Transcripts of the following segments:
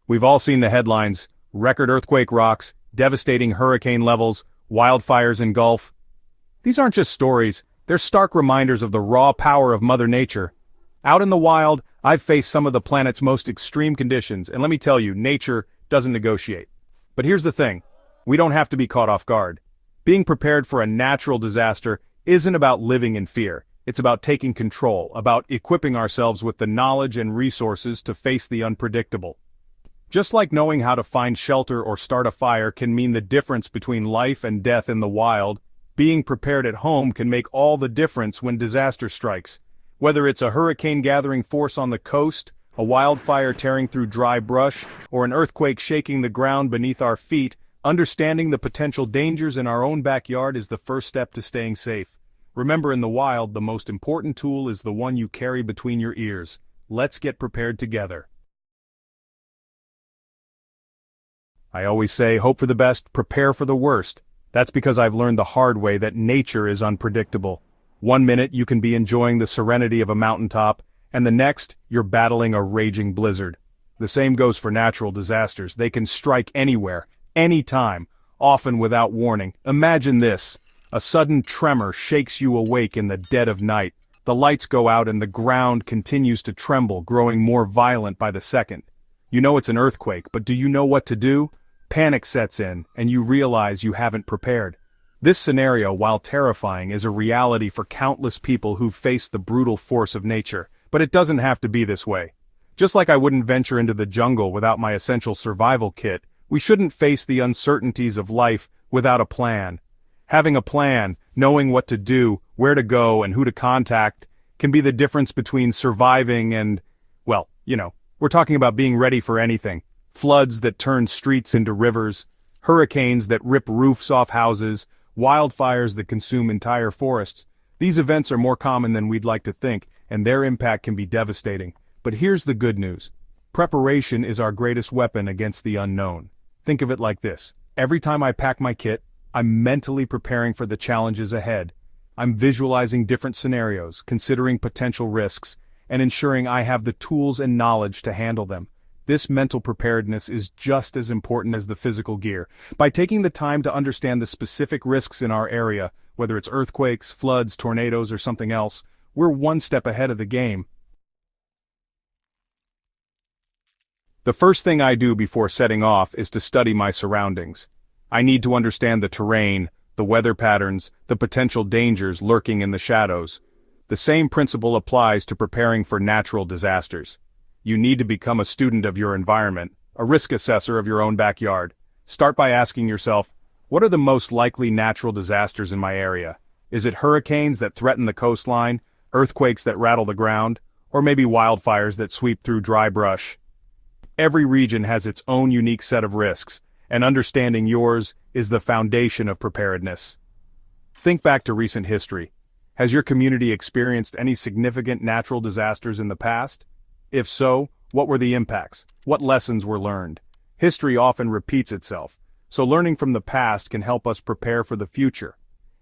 We've all seen the headlines: record earthquake rocks, devastating hurricane levels, wildfires engulf. These aren't just stories, they're stark reminders of the raw power of Mother Nature. Out in the wild, I've faced some of the planet's most extreme conditions, and let me tell you, nature doesn't negotiate. But here's the thing, we don't have to be caught off guard. Being prepared for a natural disaster isn't about living in fear. It's about taking control, about equipping ourselves with the knowledge and resources to face the unpredictable. Just like knowing how to find shelter or start a fire can mean the difference between life and death in the wild, being prepared at home can make all the difference when disaster strikes. Whether it's a hurricane gathering force on the coast, a wildfire tearing through dry brush, or an earthquake shaking the ground beneath our feet, understanding the potential dangers in our own backyard is the first step to staying safe. Remember, in the wild, the most important tool is the one you carry between your ears. Let's get prepared together. I always say, hope for the best, prepare for the worst. That's because I've learned the hard way that nature is unpredictable. One minute you can be enjoying the serenity of a mountaintop, and the next, you're battling a raging blizzard. The same goes for natural disasters. They can strike anywhere, anytime, often without warning. Imagine this. A sudden tremor shakes you awake in the dead of night. The lights go out and the ground continues to tremble, growing more violent by the second. You know it's an earthquake, but do you know what to do? Panic sets in, and you realize you haven't prepared. This scenario, while terrifying, is a reality for countless people who've faced the brutal force of nature. But it doesn't have to be this way. Just like I wouldn't venture into the jungle without my essential survival kit, we shouldn't face the uncertainties of life without a plan. Having a plan, knowing what to do, where to go, and who to contact, can be the difference between surviving and, well, we're talking about being ready for anything. Floods that turn streets into rivers, hurricanes that rip roofs off houses, wildfires that consume entire forests. These events are more common than we'd like to think, and their impact can be devastating. But here's the good news. Preparation is our greatest weapon against the unknown. Think of it like this. Every time I pack my kit, I'm mentally preparing for the challenges ahead. I'm visualizing different scenarios, considering potential risks, and ensuring I have the tools and knowledge to handle them. This mental preparedness is just as important as the physical gear. By taking the time to understand the specific risks in our area, whether it's earthquakes, floods, tornadoes, or something else, we're one step ahead of the game. The first thing I do before setting off is to study my surroundings. I need to understand the terrain, the weather patterns, the potential dangers lurking in the shadows. The same principle applies to preparing for natural disasters. You need to become a student of your environment, a risk assessor of your own backyard. Start by asking yourself, what are the most likely natural disasters in my area? Is it hurricanes that threaten the coastline, earthquakes that rattle the ground, or maybe wildfires that sweep through dry brush? Every region has its own unique set of risks, and understanding yours is the foundation of preparedness. Think back to recent history. Has your community experienced any significant natural disasters in the past? If so, what were the impacts? What lessons were learned? History often repeats itself, so learning from the past can help us prepare for the future.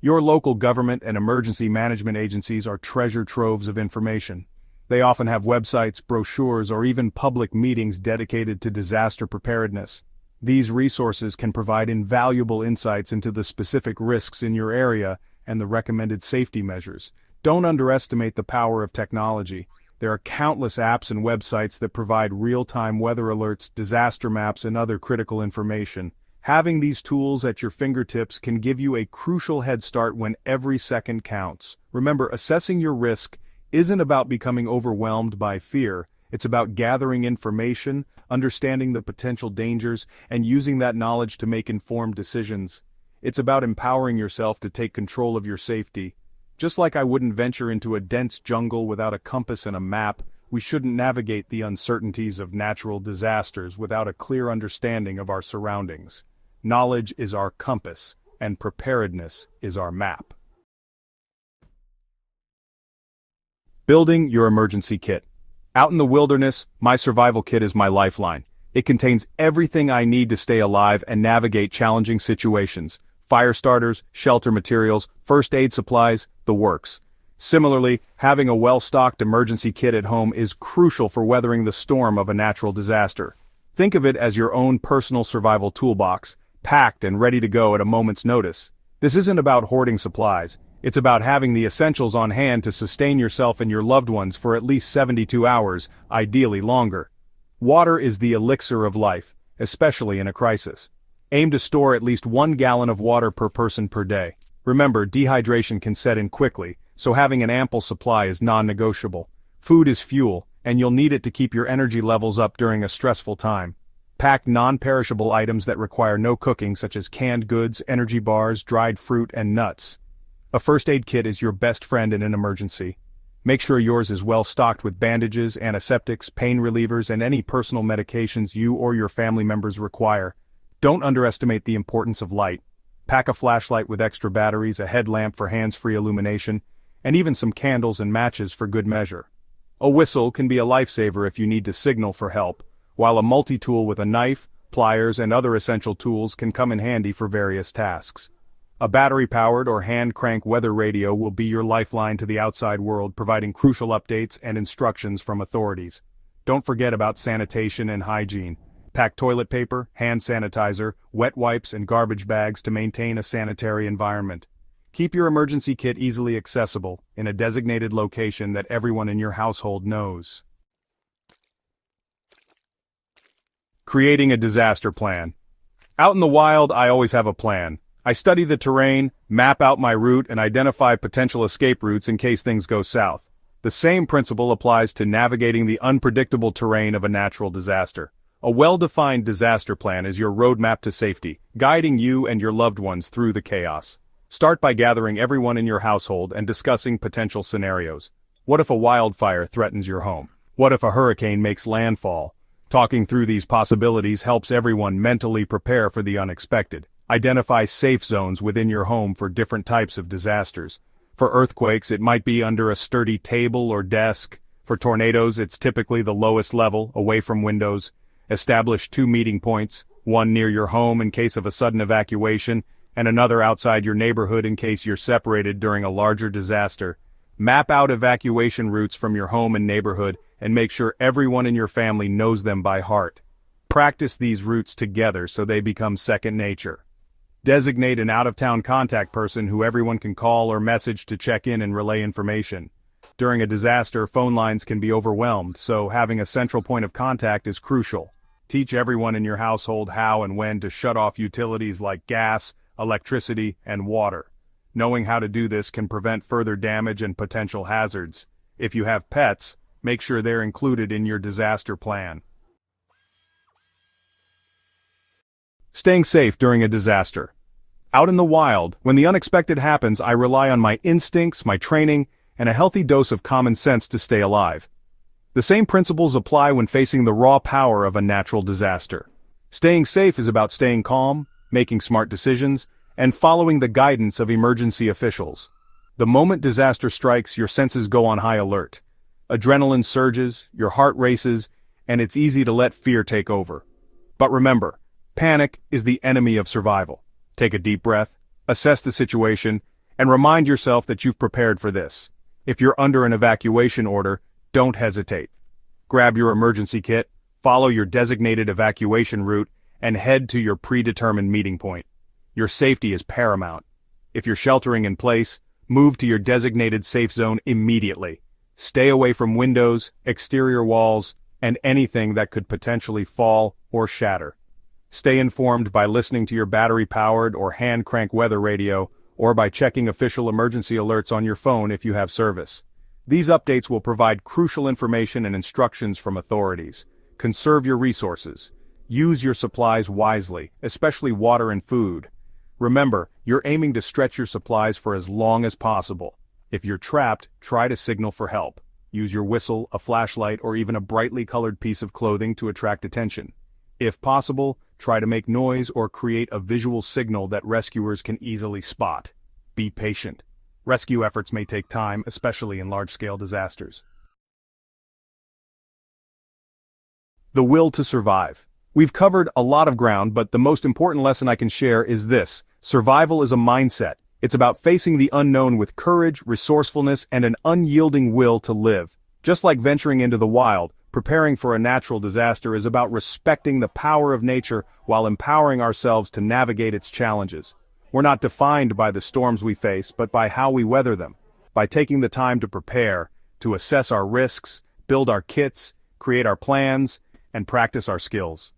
Your local government and emergency management agencies are treasure troves of information. They often have websites, brochures, or even public meetings dedicated to disaster preparedness. These resources can provide invaluable insights into the specific risks in your area and the recommended safety measures. Don't underestimate the power of technology. There are countless apps and websites that provide real-time weather alerts, disaster maps, and other critical information. Having these tools at your fingertips can give you a crucial head start when every second counts. Remember, assessing your risk isn't about becoming overwhelmed by fear. It's about gathering information, understanding the potential dangers, and using that knowledge to make informed decisions. It's about empowering yourself to take control of your safety. Just like I wouldn't venture into a dense jungle without a compass and a map, we shouldn't navigate the uncertainties of natural disasters without a clear understanding of our surroundings. Knowledge is our compass, and preparedness is our map. Building your emergency kit. Out in the wilderness, my survival kit is my lifeline. It contains everything I need to stay alive and navigate challenging situations. Fire starters, shelter materials, first aid supplies, the works. Similarly, having a well-stocked emergency kit at home is crucial for weathering the storm of a natural disaster. Think of it as your own personal survival toolbox, packed and ready to go at a moment's notice. This isn't about hoarding supplies. It's about having the essentials on hand to sustain yourself and your loved ones for at least 72 hours, ideally longer. Water is the elixir of life, especially in a crisis. Aim to store at least 1 gallon of water per person per day. Remember, dehydration can set in quickly, so having an ample supply is non-negotiable. Food is fuel, and you'll need it to keep your energy levels up during a stressful time. Pack non-perishable items that require no cooking, such as canned goods, energy bars, dried fruit, and nuts. A first aid kit is your best friend in an emergency. Make sure yours is well stocked with bandages, antiseptics, pain relievers, and any personal medications you or your family members require. Don't underestimate the importance of light. Pack a flashlight with extra batteries, a headlamp for hands-free illumination, and even some candles and matches for good measure. A whistle can be a lifesaver if you need to signal for help, while a multi-tool with a knife, pliers, and other essential tools can come in handy for various tasks. A battery-powered or hand-crank weather radio will be your lifeline to the outside world, providing crucial updates and instructions from authorities. Don't forget about sanitation and hygiene. Pack toilet paper, hand sanitizer, wet wipes, and garbage bags to maintain a sanitary environment. Keep your emergency kit easily accessible, in a designated location that everyone in your household knows. Creating a disaster plan. Out in the wild, I always have a plan. I study the terrain, map out my route, and identify potential escape routes in case things go south. The same principle applies to navigating the unpredictable terrain of a natural disaster. A well-defined disaster plan is your roadmap to safety, guiding you and your loved ones through the chaos. Start by gathering everyone in your household and discussing potential scenarios. What if a wildfire threatens your home? What if a hurricane makes landfall? Talking through these possibilities helps everyone mentally prepare for the unexpected. Identify safe zones within your home for different types of disasters. For earthquakes, it might be under a sturdy table or desk. For tornadoes, it's typically the lowest level, away from windows. Establish 2 meeting points, one near your home in case of a sudden evacuation, and another outside your neighborhood in case you're separated during a larger disaster. Map out evacuation routes from your home and neighborhood, and make sure everyone in your family knows them by heart. Practice these routes together so they become second nature. Designate an out-of-town contact person who everyone can call or message to check in and relay information. During a disaster, phone lines can be overwhelmed, so having a central point of contact is crucial. Teach everyone in your household how and when to shut off utilities like gas, electricity, and water. Knowing how to do this can prevent further damage and potential hazards. If you have pets, make sure they're included in your disaster plan. Staying safe during a disaster. Out in the wild, when the unexpected happens, I rely on my instincts, my training, and a healthy dose of common sense to stay alive. The same principles apply when facing the raw power of a natural disaster. Staying safe is about staying calm, making smart decisions, and following the guidance of emergency officials. The moment disaster strikes, your senses go on high alert. Adrenaline surges, your heart races, and it's easy to let fear take over. But remember, panic is the enemy of survival. Take a deep breath, assess the situation, and remind yourself that you've prepared for this. If you're under an evacuation order, don't hesitate. Grab your emergency kit, follow your designated evacuation route, and head to your predetermined meeting point. Your safety is paramount. If you're sheltering in place, move to your designated safe zone immediately. Stay away from windows, exterior walls, and anything that could potentially fall or shatter. Stay informed by listening to your battery-powered or hand-crank weather radio, or by checking official emergency alerts on your phone if you have service. These updates will provide crucial information and instructions from authorities. Conserve your resources. Use your supplies wisely, especially water and food. Remember, you're aiming to stretch your supplies for as long as possible. If you're trapped, try to signal for help. Use your whistle, a flashlight, or even a brightly colored piece of clothing to attract attention. If possible, try to make noise or create a visual signal that rescuers can easily spot. Be patient. Rescue efforts may take time, especially in large-scale disasters. The will to survive. We've covered a lot of ground, but the most important lesson I can share is this: survival is a mindset. It's about facing the unknown with courage, resourcefulness, and an unyielding will to live. Just like venturing into the wild, Preparing for a natural disaster is about respecting the power of nature while empowering ourselves to navigate its challenges. We're not defined by the storms we face, but by how we weather them. By taking the time to prepare, to assess our risks, build our kits, create our plans, and practice our skills.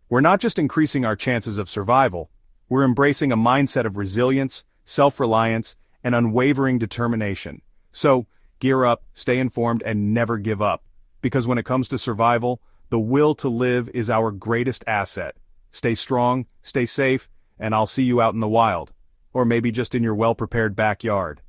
We're not just increasing our chances of survival, we're embracing a mindset of resilience, self-reliance, and unwavering determination. So, gear up, stay informed, and never give up. Because when it comes to survival, the will to live is our greatest asset. Stay strong, stay safe, and I'll see you out in the wild. Or maybe just in your well-prepared backyard.